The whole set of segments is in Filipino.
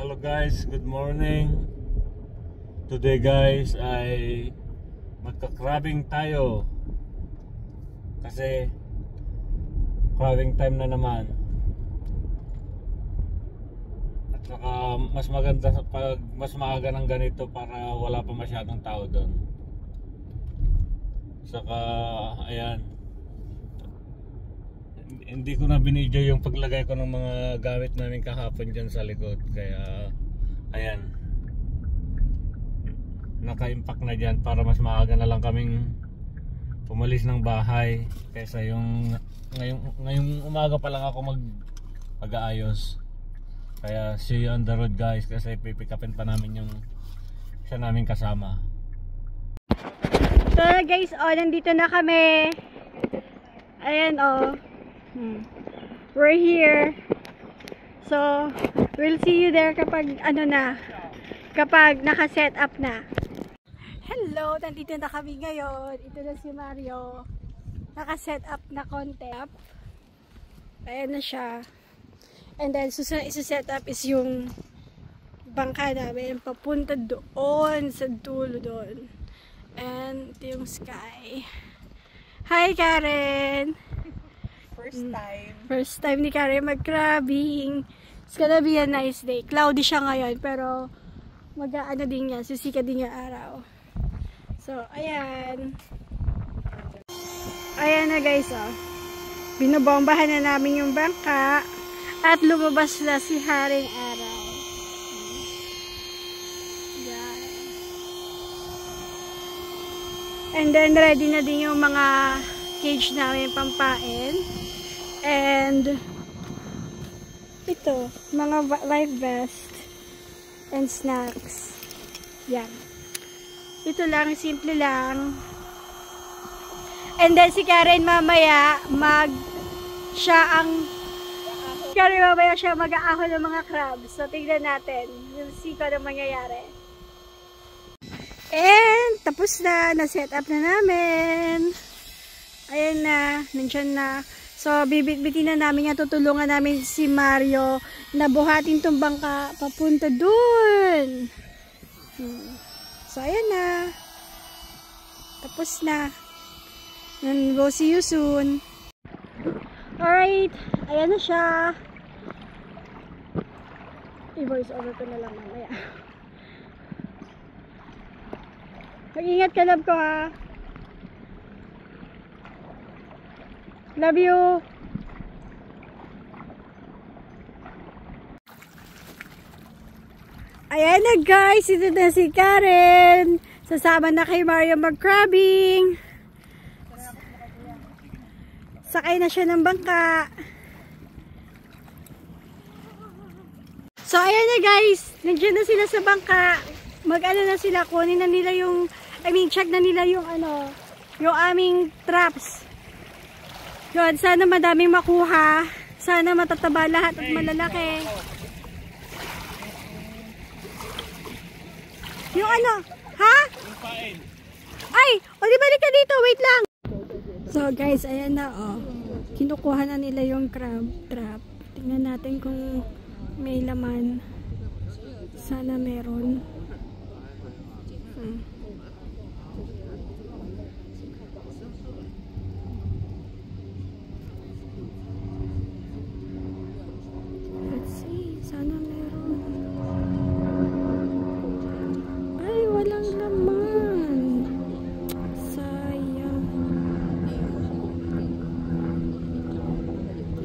Hello guys, good morning. Today guys ay magka-crabbing tayo. Kasi crabbing time na naman. At saka mas maganda pag mas maaga ng ganito para wala pa masyadong tao doon. Saka ayan, hindi ko na binidyo yung paglagay ko ng mga gamit namin kahapon dyan sa likod. Kaya ayan, naka-impact na dyan para mas maaga na lang kaming pumalis ng bahay kaysa yung ngayong umaga pa lang ako mag-aayos. Kaya see you on the road guys, kasi pipick upin pa namin yung isa namin kasama. So guys, nandito na kami. Ayan we're here. So we'll see you there kapag kapag naka-set up na. Hello, nandito na kami ngayon. Ito na si Mario. Naka-set up na konti. Ayan na siya. And then susunod isa-set up is yung bangka namin papunta doon sa dulo doon. And ito yung sky. Hi Karen! First time ni Karen mag-crabbing. It's gonna be a nice day. Cloudy siya ngayon pero mag-aano din yan, sisika din yung araw. So, ayan. Ayan na guys, binobombahan na namin yung bangka at lumabas na si Haring Araw. Ayan. And then ready na din yung mga cage namin pampain. And ito, mga life vest and snacks. Yan. Ito lang, simple lang. And then si Karen mamaya siya mag-aahon ng mga crabs. So tignan natin. We'll see kung ano mangyayari. And tapos na-set up na namin. Ayan na, nandyan na. So bibit-bitin na namin yan, tutulungan namin si Mario na buhatin tong bangka papunta dun. So ayan na. Tapos na. And we'll see you soon. Alright, ayan na siya. I-voice over ko na lang mamaya. Mag-ingat ka, love ko ha. Love you. Ayan na guys, ito na si Karen. Sasama na kay Mario mag-crabbing. Sakay na siya ng bangka. So ayan na guys, nandiyan na sila sa bangka. Mag-ano na sila, kunin na nila yung, check na nila yung yung aming traps. Yun, sana madaming makuha. Sana matataba lahat at malalaki. Yung ha? Ay, di balik ka dito, wait lang. So guys, ayan na kinukuha na nila yung crab trap. Tingnan natin kung may laman. Sana meron. Let's see, sana meron. Ay, walang laman. Sayang.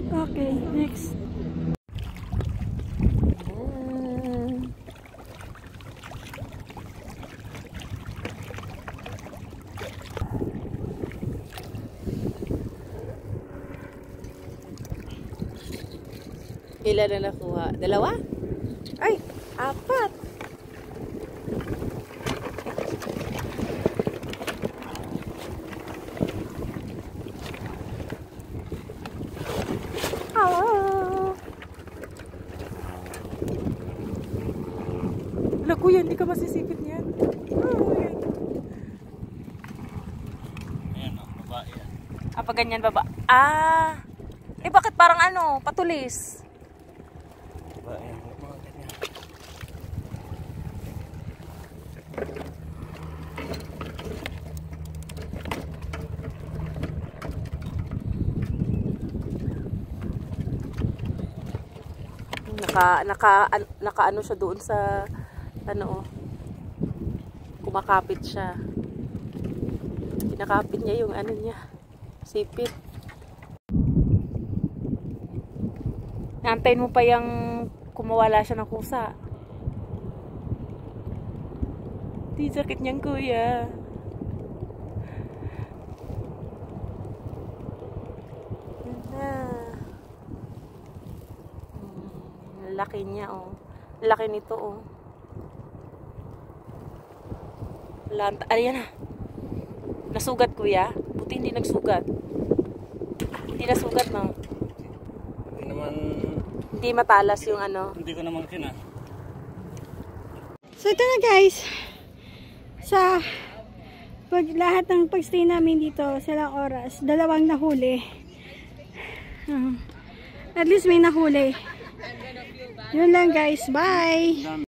Okay, next. Ilan na nakuha? Dalawa? Ay, apat. Oh. Wala kuya, hindi ka masisipit niyan. Ayan babae yan. Pag ganyan baba. Bakit parang patulis? Babae, mga ganyan. Naka ano siya doon sa ano, kumakapit siya. Kinakapit niya yung ano niya, sipit. Nantayin mo pa yung kumawala siya ng kusa. Di sakit niyan, kuya. Laki niya, oh. Laki nito, oh. Ayan na. Nasugat, kuya. Buti hindi nagsugat. Hindi nasugat, no? Hindi naman... Hindi matalas yung ano. Hindi ko naman kina. So ito na guys. Sa lahat ng pagstay namin dito sa ilang oras, 2 nahuli. At least may nahuli. Yun lang guys. Bye!